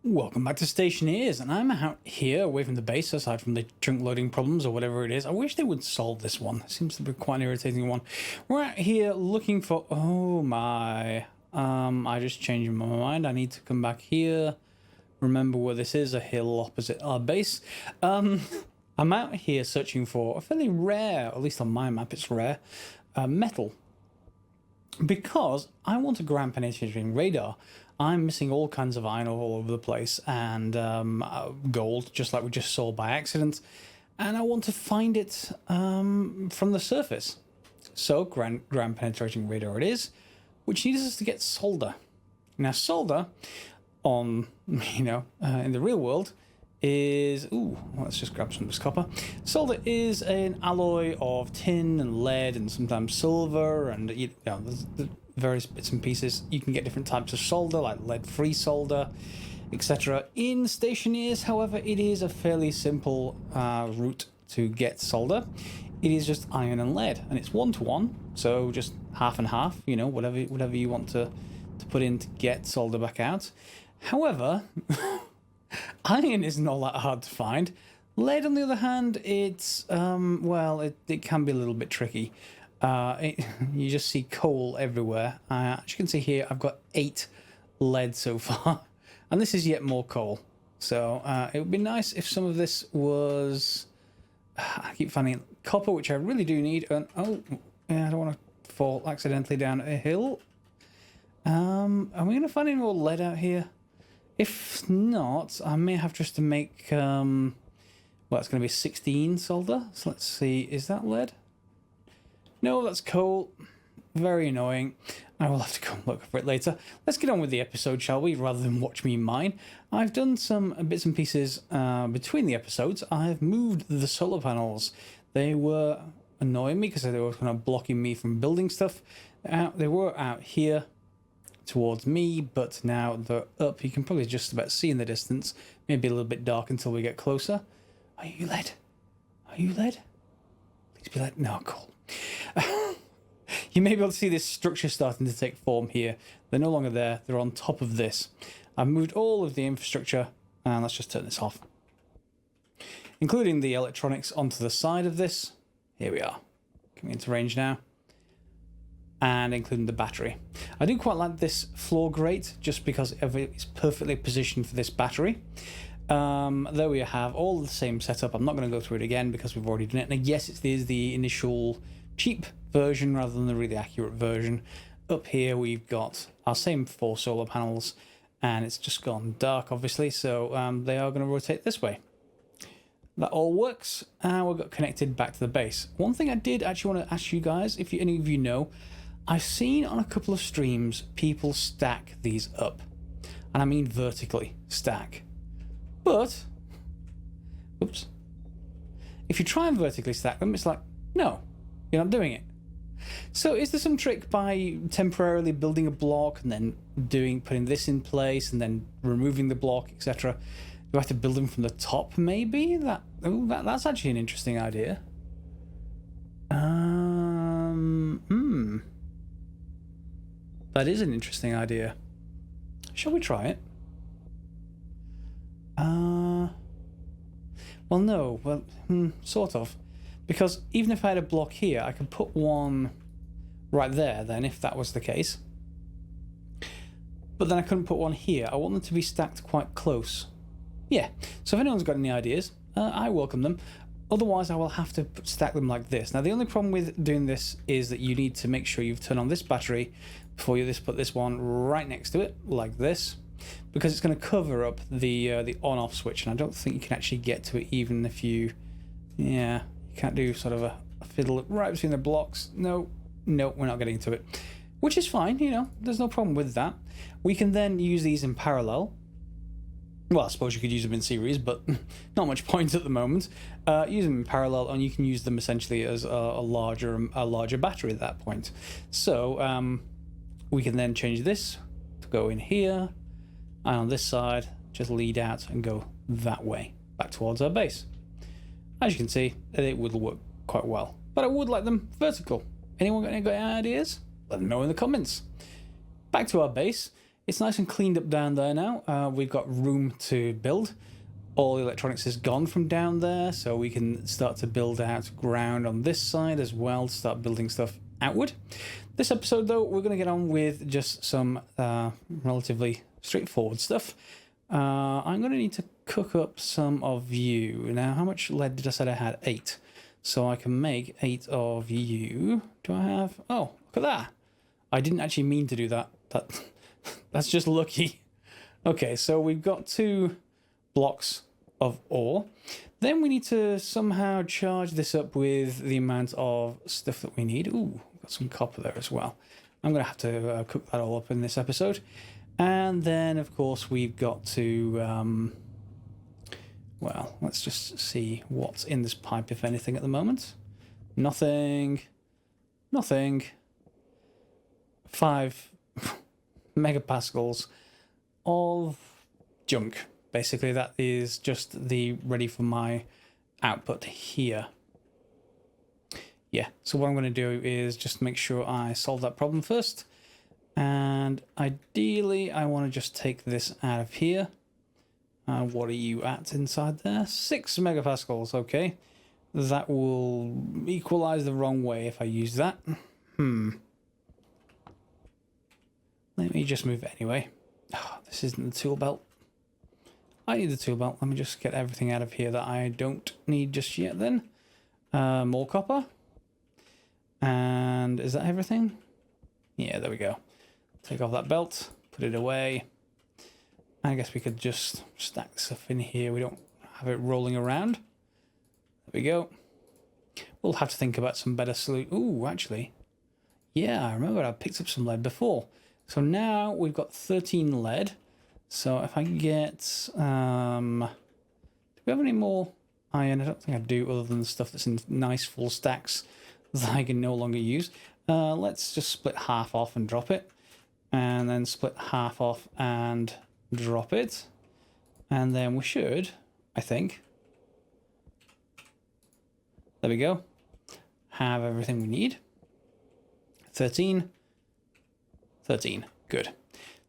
Welcome back to Stationeers, and I'm out here away from the base, aside from the chunk loading problems or whatever it is. I wish they would solve this one. It seems to be quite an irritating one. We're out here looking for... Oh my... I just changed my mind. I need to come back here. Remember where this is, a hill opposite our base. I'm out here searching for a fairly rare, at least on my map it's rare, metal. Because I want a ground penetrating radar. I'm missing all kinds of iron ore all over the place and gold, just like we just saw by accident. And I want to find it from the surface. So ground penetrating radar it is, which needs us to get solder. Now solder on, in the real world is, let's just grab some of this copper. Solder is an alloy of tin and lead and sometimes silver, and there's various bits and pieces. You can get different types of solder, like lead-free solder, etc. In Stationeers, however, it is a fairly simple route to get solder. It is just iron and lead, and it's 1-to-1, so just half and half. Whatever you want to put in to get solder back out. However, iron isn't all that hard to find. Lead, on the other hand, it's it can be a little bit tricky. You just see coal everywhere. As you can see here, I've got 8 lead so far, and this is yet more coal. So it would be nice if some of this was... I keep finding copper, which I really do need. And I don't want to fall accidentally down a hill. Are we going to find any more lead out here? If not, I may have just to make... it's going to be 16 solder. So let's see, is that lead? No, that's coal. Very annoying. I will have to go and look for it later. Let's get on with the episode, shall we, rather than watch me mine. I've done some bits and pieces between the episodes. I've moved the solar panels. They were annoying me because they were kind of blocking me from building stuff. They were out here towards me, but now they're up. You can probably just about see in the distance. Maybe a little bit dark until we get closer. Are you lead? Are you lead? Please be lead. No, cool. You may be able to see this structure starting to take form here. They're no longer there. They're on top of this. I've moved all of the infrastructure, and let's just turn this off, including the electronics onto the side of this. Here we are, coming into range now, and including the battery. I do quite like this floor grate just because it's perfectly positioned for this battery. There we have all the same setup. I'm not going to go through it again because we've already done it. And yes, it is the initial cheap version rather than the really accurate version. Up here we've got our same 4 solar panels, and it's just gone dark obviously, so they are going to rotate this way. That all works, and we've got connected back to the base. One thing I did actually want to ask you guys, if any of you know, I've seen on a couple of streams people stack these up, and I mean vertically stack. But, oops, if you try and vertically stack them, it's like, no, you're not doing it. So is there some trick by temporarily building a block and then putting this in place and then removing the block, etc.? Do I have to build them from the top, maybe? That's actually an interesting idea. That is an interesting idea. Shall we try it? Well, no. Well, sort of. Because even if I had a block here, I could put one right there, then, if that was the case. But then I couldn't put one here. I want them to be stacked quite close. Yeah. So if anyone's got any ideas, I welcome them. Otherwise, I will have to stack them like this. Now, the only problem with doing this is that you need to make sure you've turned on this battery before you just put this one right next to it, like this. Because it's going to cover up the on-off switch, and I don't think you can actually get to it even if you... Yeah, you can't do sort of a fiddle right between the blocks. No, we're not getting to it. Which is fine, there's no problem with that. We can then use these in parallel. Well, I suppose you could use them in series, but not much point at the moment. Use them in parallel, and you can use them essentially as a larger battery at that point. So we can then change this to go in here, and on this side, just lead out and go that way, back towards our base. As you can see, it would work quite well. But I would like them vertical. Anyone got any ideas? Let them know in the comments. Back to our base. It's nice and cleaned up down there now. We've got room to build. All the electronics is gone from down there, so we can start to build out ground on this side as well, to start building stuff outward. This episode, though, we're going to get on with just some relatively straightforward stuff. I'm going to need to cook up some of you. Now, how much lead did I say I had? 8. So I can make 8 of you. Do I have... Oh, look at that. I didn't actually mean to do that. That's just lucky. Okay, so we've got 2 blocks of ore. Then we need to somehow charge this up with the amount of stuff that we need. Ooh, got some copper there as well. I'm going to have to cook that all up in this episode. And then, of course, we've got to... well, let's just see what's in this pipe, if anything, at the moment. Nothing. Nothing. 5 megapascals of junk. Basically, that is just the ready for my output here. Yeah, so what I'm going to do is just make sure I solve that problem first. And ideally, I want to just take this out of here. What are you at inside there? 6 megapascals, okay. That will equalize the wrong way if I use that. Let me just move it anyway. Oh, this isn't the tool belt. I need the tool belt. Let me just get everything out of here that I don't need just yet then. More copper. And is that everything? Yeah, there we go. Take off that belt, put it away. I guess we could just stack stuff in here. We don't have it rolling around. There we go. We'll have to think about some better solution. Ooh, actually. Yeah, I remember I picked up some lead before. So now we've got 13 lead. So if I get... do we have any more iron? I don't think I do, other than the stuff that's in nice full stacks that I can no longer use. Let's just split half off and drop it. And then split half off and drop it. And then we should, I think... There we go. Have everything we need. 13. 13. Good.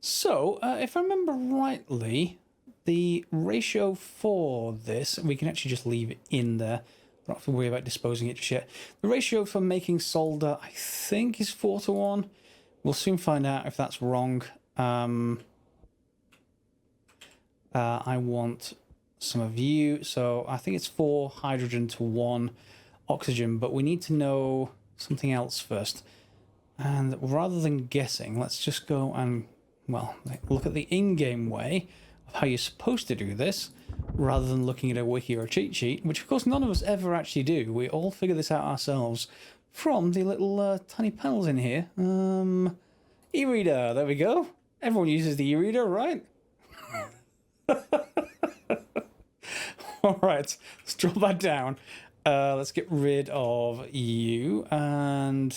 So, if I remember rightly, the ratio for this, we can actually just leave it in there. Don't have to worry about disposing it just yet. The ratio for making solder, I think, is 4:1. We'll soon find out if that's wrong. I want some of you. So, I think it's 4 hydrogen to 1 oxygen, but we need to know something else first. And rather than guessing, let's just go and, well, look at the in-game way of how you're supposed to do this, rather than looking at a wiki or a cheat sheet, which of course none of us ever actually do. We all figure this out ourselves from the little tiny panels in here. E-reader, there we go. Everyone uses the e-reader, right? All right, let's drop that down. Let's get rid of you and...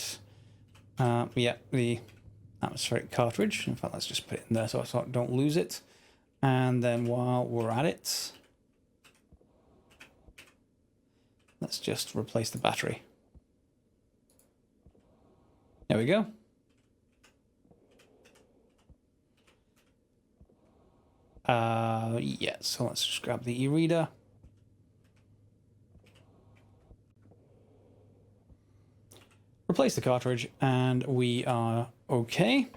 yeah, the atmospheric cartridge. In fact, let's just put it in there so I don't lose it. And then while we're at it, let's just replace the battery. There we go. Yeah, so let's just grab the e-reader. Replace the cartridge, and we are okay.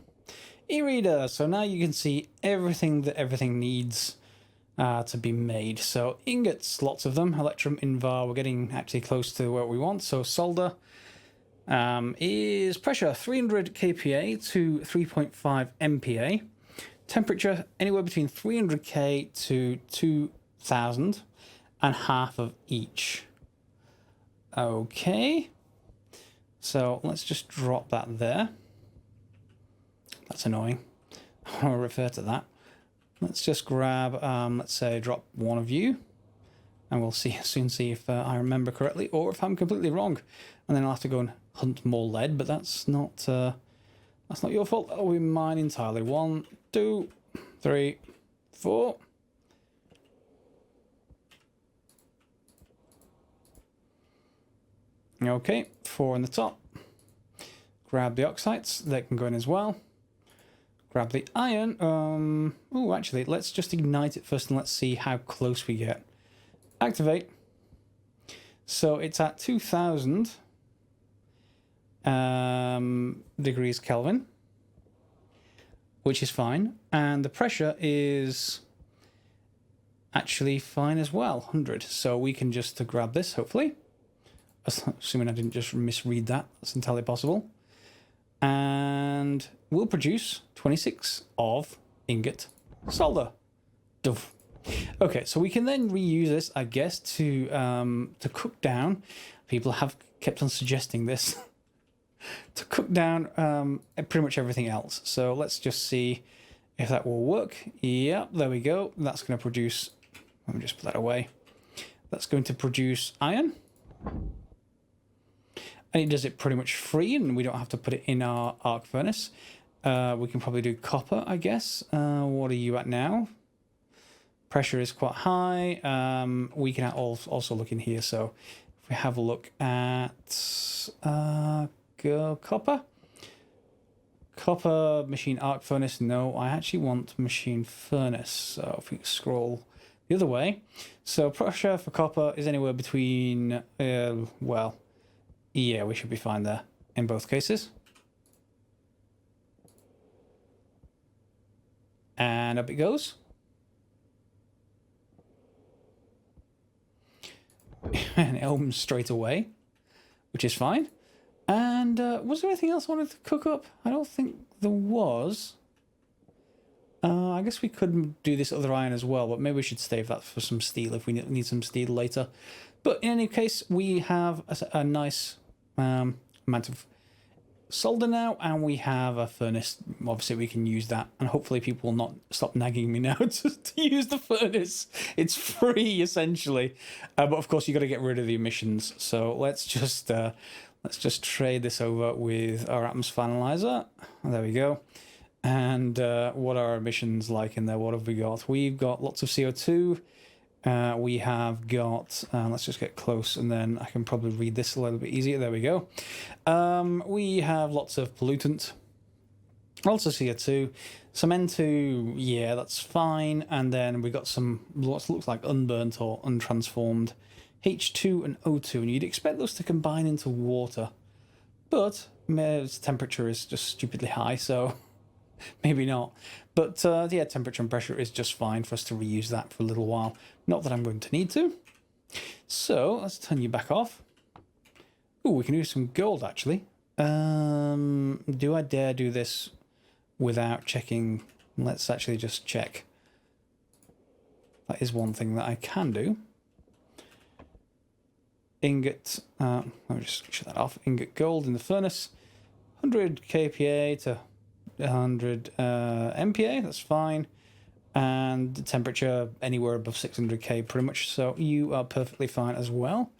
E-reader, so now you can see everything that everything needs to be made. So ingots, lots of them. Electrum, Invar, we're getting actually close to what we want. So solder is pressure 300 kPa to 3.5 MPa. Temperature anywhere between 300K to 2000, and half of each. Okay. So let's just drop that there. That's annoying. I'll refer to that. Let's just grab, let's say, drop one of you. And we'll soon see if I remember correctly or if I'm completely wrong. And then I'll have to go and hunt more lead, but that's not your fault. That'll be mine entirely. 1, 2, 3, 4. Okay, 4 in the top. Grab the oxides, they can go in as well. grab the iron. Oh, actually, let's just ignite it first and let's see how close we get. Activate. So it's at 2000 degrees Kelvin, which is fine. And the pressure is actually fine as well, 100. So we can just grab this, hopefully. Assuming I didn't just misread that. That's entirely possible. And we'll produce 26 of ingot solder. Doof. Okay, so we can then reuse this, I guess, to cook down. People have kept on suggesting this. To cook down pretty much everything else. So let's just see if that will work. Yep, there we go. That's going to produce... Let me just put that away. That's going to produce iron. And it does it pretty much free, and we don't have to put it in our arc furnace. We can probably do copper, I guess. What are you at now? Pressure is quite high. We can also look in here. So if we have a look at copper. Copper, machine arc furnace. No, I actually want machine furnace. So if we scroll the other way. So pressure for copper is anywhere between, well... Yeah, we should be fine there in both cases. And up it goes. And it opens straight away, which is fine. And was there anything else I wanted to cook up? I don't think there was. I guess we could do this other iron as well, but maybe we should save that for some steel if we need some steel later. But in any case, we have a nice... amount of solder now, and we have a furnace. Obviously we can use that, and hopefully people will not stop nagging me now to use the furnace. It's free essentially, but of course you got to get rid of the emissions. So let's just trade this over with our atmosphere analyzer. There we go. And what are our emissions like in there? What have we got? We've got lots of CO2. We have got, let's just get close and then I can probably read this a little bit easier. There we go. We have lots of pollutant, lots of CO2, some N2, yeah, that's fine. And then we got some, what looks like unburnt or untransformed H2 and O2. And you'd expect those to combine into water. But the temperature is just stupidly high, so... Maybe not. But yeah, temperature and pressure is just fine for us to reuse that for a little while. Not that I'm going to need to. So let's turn you back off. Oh, we can do some gold actually. Do I dare do this without checking? Let's actually just check. That is one thing that I can do. Ingot, let me just shut that off. Ingot gold in the furnace. 100 kPa to 100 MPa, that's fine. And the temperature anywhere above 600K pretty much, so you are perfectly fine as well.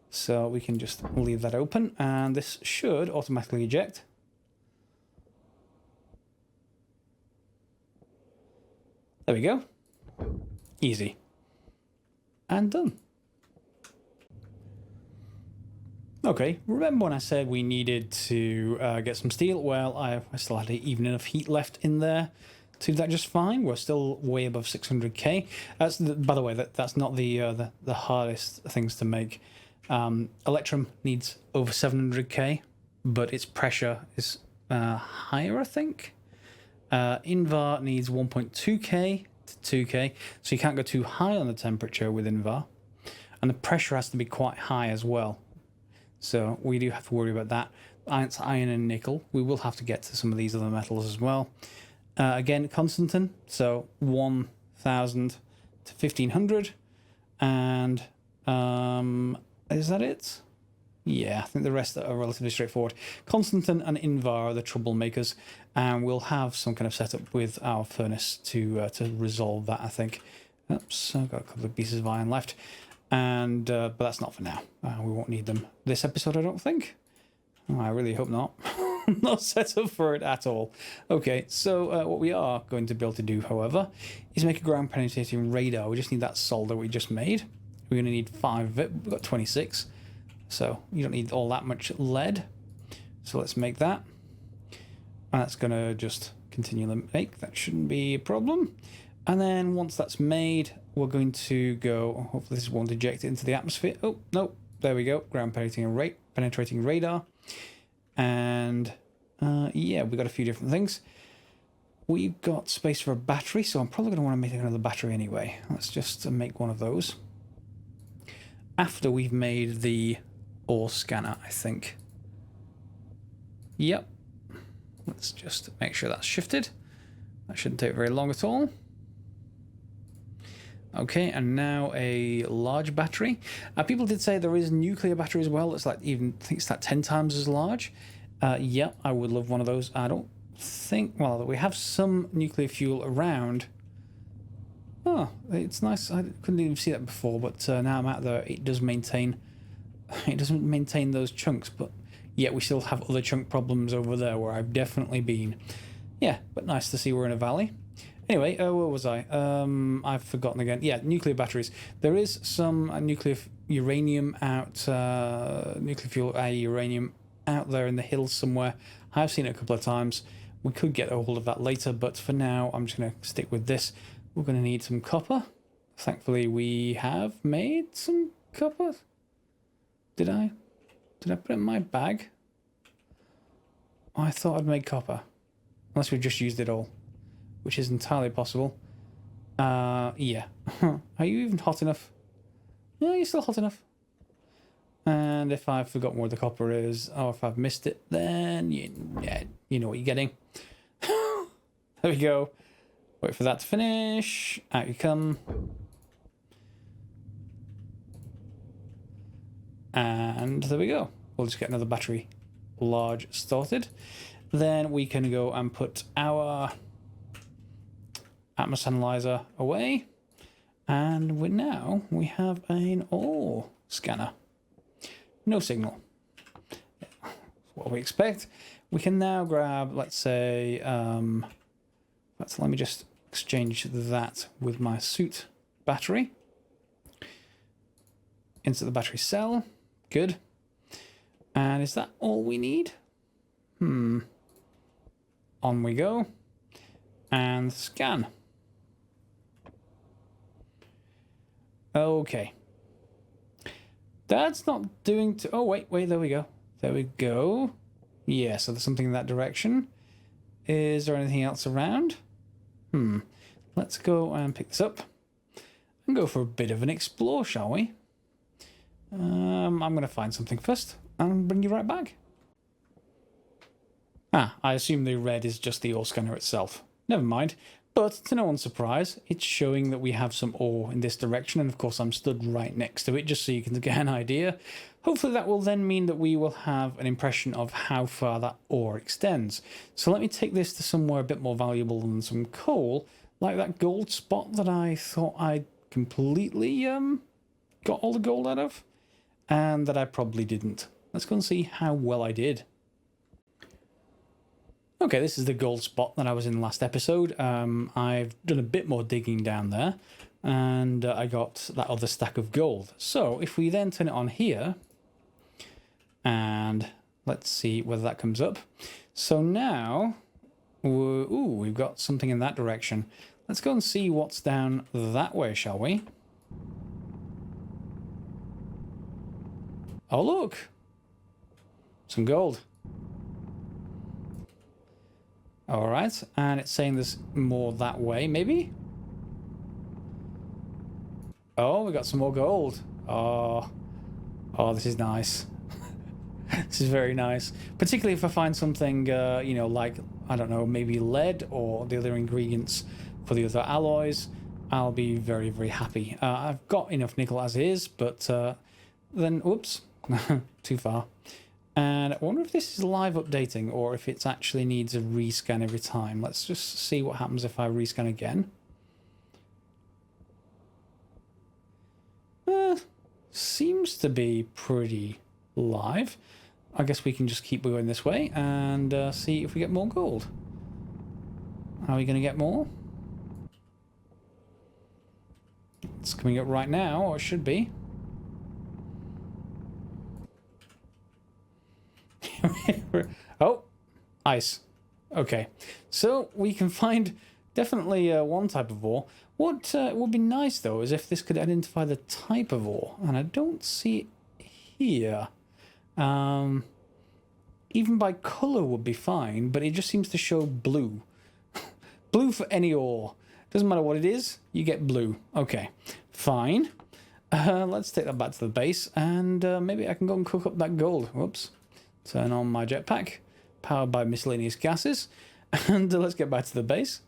So we can just leave that open, and this should automatically eject. There we go. Easy. And done. Okay, remember when I said we needed to get some steel? Well, I still had even enough heat left in there to do that just fine. We're still way above 600K. That's by the way, that's not the hardest things to make. Electrum needs over 700K, but its pressure is higher, I think. Invar needs 1.2K to 2K, so you can't go too high on the temperature with Invar. And the pressure has to be quite high as well. So we do have to worry about that. It's iron and nickel. We will have to get to some of these other metals as well. Again, Constantan, so 1,000 to 1,500. And is that it? Yeah, I think the rest are relatively straightforward. Constantan and Invar are the troublemakers, and we'll have some kind of setup with our furnace to resolve that, I think. Oops, I've got a couple of pieces of iron left. And but that's not for now. We won't need them this episode, I don't think. Oh, I really hope not. Not set up for it at all. Okay, so what we are going to be able to do, however, is make a ground penetrating radar. We just need that solder we just made. We're going to need 5 of it. We've got 26. So you don't need all that much lead. So let's make that. And that's going to just Continually make. That shouldn't be a problem. And then once that's made, we're going to go, hopefully this won't eject it into the atmosphere. Oh, no, there we go. Ground penetrating radar. And yeah, we've got a few different things. We've got space for a battery, so I'm probably going to want to make another battery anyway. Let's just make one of those. After we've made the ore scanner, I think. Yep. Let's just make sure that's shifted. That shouldn't take very long at all. Okay, and now a large battery. People did say there is a nuclear battery as well. It's like even, I think it's like 10 times as large. Yeah, I would love one of those. I don't think, well, we have some nuclear fuel around. Oh, it's nice. I couldn't even see that before, but now I'm out there, it does maintain, it doesn't maintain those chunks, but yet we still have other chunk problems over there where I've definitely been. Yeah, but nice to see we're in a valley. Anyway, where was I? I've forgotten again. Yeah, nuclear batteries. There is some nuclear uranium out, nuclear fuel, uranium out there in the hills somewhere. I've seen it a couple of times. We could get a hold of that later, but for now, I'm just going to stick with this. We're going to need some copper. Thankfully, we have made some copper. Did I put it in my bag? I thought I'd made copper. Unless we've just used it all, which is entirely possible. Yeah. Are you even hot enough? Yeah, you're still hot enough. And if I've forgotten where the copper is, or if I've missed it, then you know what you're getting. There we go. Wait for that to finish. Out you come. And there we go. We'll just get another battery large started. Then we can go and put our Atmos analyzer away. And we have an ore scanner. No signal. That's what we expect. We can now grab, let's say, let me just exchange that with my suit battery. Insert the battery cell. Good. And is that all we need? On we go. And scan. Okay. That's not doing... Oh, wait, there we go. There we go. Yeah, so there's something in that direction. Is there anything else around? Let's go and pick this up. And go for a bit of an explore, shall we? I'm going to find something first and bring you right back. I assume the red is just the ore scanner itself. Never mind. But to no one's surprise, it's showing that we have some ore in this direction, and of course I'm stood right next to it, just so you can get an idea. Hopefully that will then mean that we will have an impression of how far that ore extends. So let me take this to somewhere a bit more valuable than some coal, like that gold spot that I thought I'd completely got all the gold out of, and that I probably didn't. Let's go and see how well I did. Okay, this is the gold spot that I was in last episode. I've done a bit more digging down there, and I got that other stack of gold. So if we then turn it on here, and let's see whether that comes up. So now, we've got something in that direction. Let's go and see what's down that way, shall we? Oh, look! Some gold. All right, and it's saying there's more that way, maybe? Oh, we got some more gold. Oh, this is nice. This is very nice. Particularly if I find something, you know, like, I don't know, maybe lead or the other ingredients for the other alloys, I'll be very, very happy. I've got enough nickel as is, but then, whoops, too far. And I wonder if this is live updating or if it actually needs a rescan every time. Let's just see what happens if I rescan again. Seems to be pretty live. I guess we can just keep going this way and see if we get more gold. Are we going to get more? It's coming up right now, or it should be. Oh, ice. Okay, so we can find definitely one type of ore. What would be nice though is if this could identify the type of ore, and I don't see it here. Even by color would be fine, but it just seems to show blue. Blue for any ore. Doesn't matter what it is, you get blue. Okay, fine. Let's take that back to the base, and maybe I can go and cook up that gold. Whoops. Turn on my jetpack, powered by miscellaneous gases, and let's get back to the base.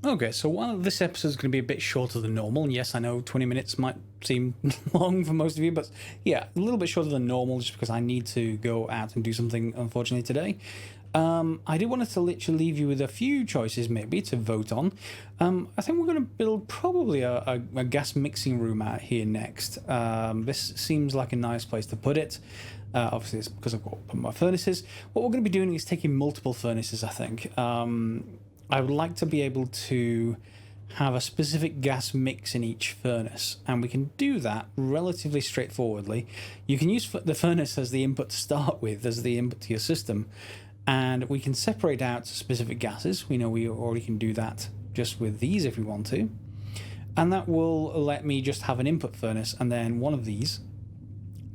Okay, so while this episode is going to be a bit shorter than normal, and yes, I know 20 minutes might seem long for most of you, but yeah, a little bit shorter than normal just because I need to go out and do something, unfortunately, today. I did want to literally leave you with a few choices maybe to vote on. I think we're going to build probably a gas mixing room out here next. This seems like a nice place to put it. Obviously, it's because I've got my furnaces. What we're going to be doing is taking multiple furnaces, I think. I would like to be able to have a specific gas mix in each furnace, and we can do that relatively straightforwardly. You can use the furnace as the input to start with, as the input to your system, and we can separate out specific gases. We know we already can do that just with these if we want to, and that will let me just have an input furnace and then one of these.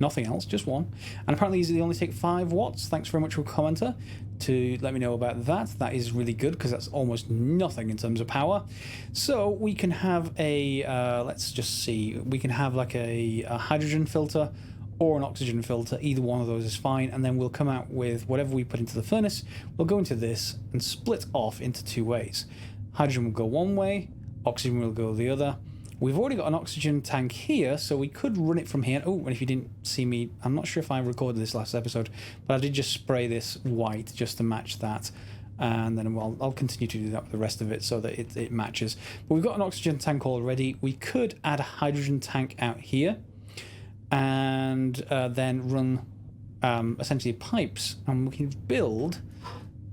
Nothing else, just one. And apparently they only take 5 watts. Thanks very much for a commenter to let me know about that. That is really good because that's almost nothing in terms of power. So we can have a, let's just see, we can have like a hydrogen filter or an oxygen filter. Either one of those is fine. And then we'll come out with whatever we put into the furnace. We'll go into this and split off into 2 ways. Hydrogen will go one way, oxygen will go the other. We've already got an oxygen tank here, so we could run it from here. Oh, and if you didn't see me, I'm not sure if I recorded this last episode, but I did just spray this white just to match that. And then I'll continue to do that with the rest of it so that it matches. But we've got an oxygen tank already. We could add a hydrogen tank out here and then run essentially pipes. And we can build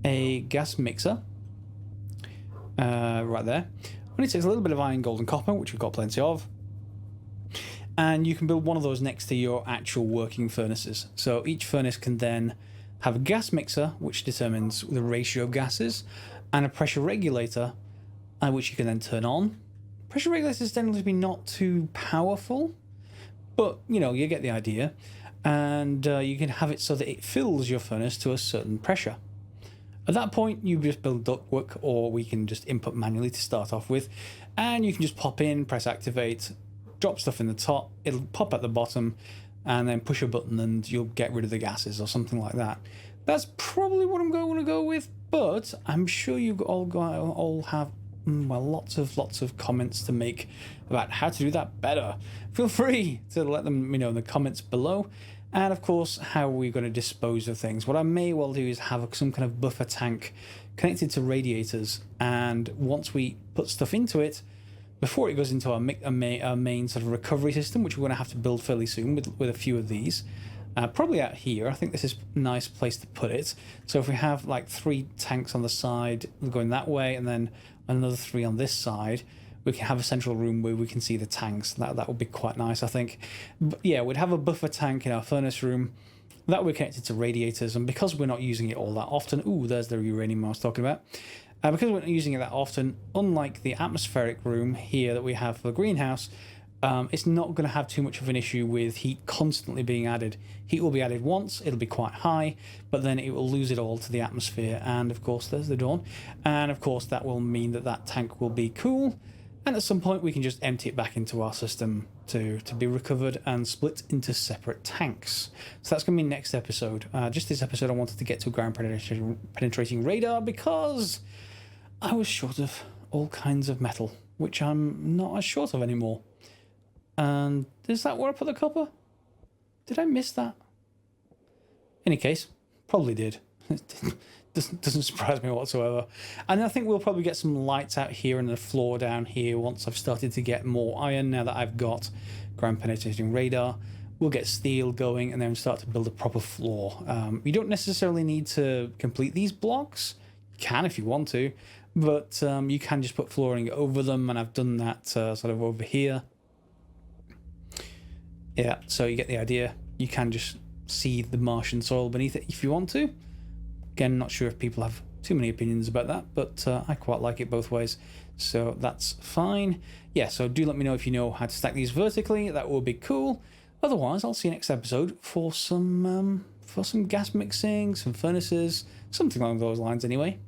a gas mixer right there. Only takes a little bit of iron, gold, and copper, which we've got plenty of. And you can build one of those next to your actual working furnaces. So each furnace can then have a gas mixer, which determines the ratio of gases, and a pressure regulator, which you can then turn on. Pressure regulators tend to be not too powerful, but you know, you get the idea. And you can have it so that it fills your furnace to a certain pressure. At that point, you just build ductwork, or we can just input manually to start off with, and you can just pop in, press activate, drop stuff in the top, it'll pop at the bottom, and then push a button and you'll get rid of the gases or something like that. That's probably what I'm going to go with, but I'm sure you all have well, lots of comments to make about how to do that better. Feel free to let them know in the comments below. And of course, how we're going to dispose of things. What I may well do is have some kind of buffer tank connected to radiators, and once we put stuff into it, before it goes into our main sort of recovery system, which we're going to have to build fairly soon with a few of these, probably out here. I think this is a nice place to put it. So if we have like 3 tanks on the side going that way, and then another 3 on this side, we can have a central room where we can see the tanks. That would be quite nice, I think. But yeah, we'd have a buffer tank in our furnace room that we're connected to radiators, and because we're not using it all that often, ooh, there's the uranium I was talking about. Because we're not using it that often, unlike the atmospheric room here that we have for the greenhouse, it's not going to have too much of an issue with heat constantly being added. Heat will be added once, it'll be quite high, but then it will lose it all to the atmosphere, and of course there's the dawn, and of course that will mean that that tank will be cool. And at some point we can just empty it back into our system to be recovered and split into separate tanks. So that's going to be next episode. Just this episode I wanted to get to a ground penetrating radar because I was short of all kinds of metal, which I'm not as short of anymore. And is that where I put the copper? Did I miss that? Any case, probably did. Doesn't surprise me whatsoever. And I think we'll probably get some lights out here and the floor down here once I've started to get more iron. Now that I've got ground penetrating radar, we'll get steel going and then start to build a proper floor. You don't necessarily need to complete these blocks. You can if you want to, but you can just put flooring over them, and I've done that sort of over here. Yeah, so you get the idea. You can just see the Martian soil beneath it if you want to. Again, not sure if people have too many opinions about that, but I quite like it both ways, so that's fine. Yeah, so do let me know if you know how to stack these vertically. That would be cool. Otherwise, I'll see you next episode for some gas mixing, some furnaces, something along those lines anyway.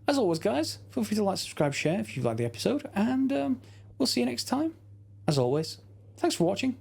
As always, guys, feel free to like, subscribe, share if you've liked the episode, and we'll see you next time. As always, thanks for watching.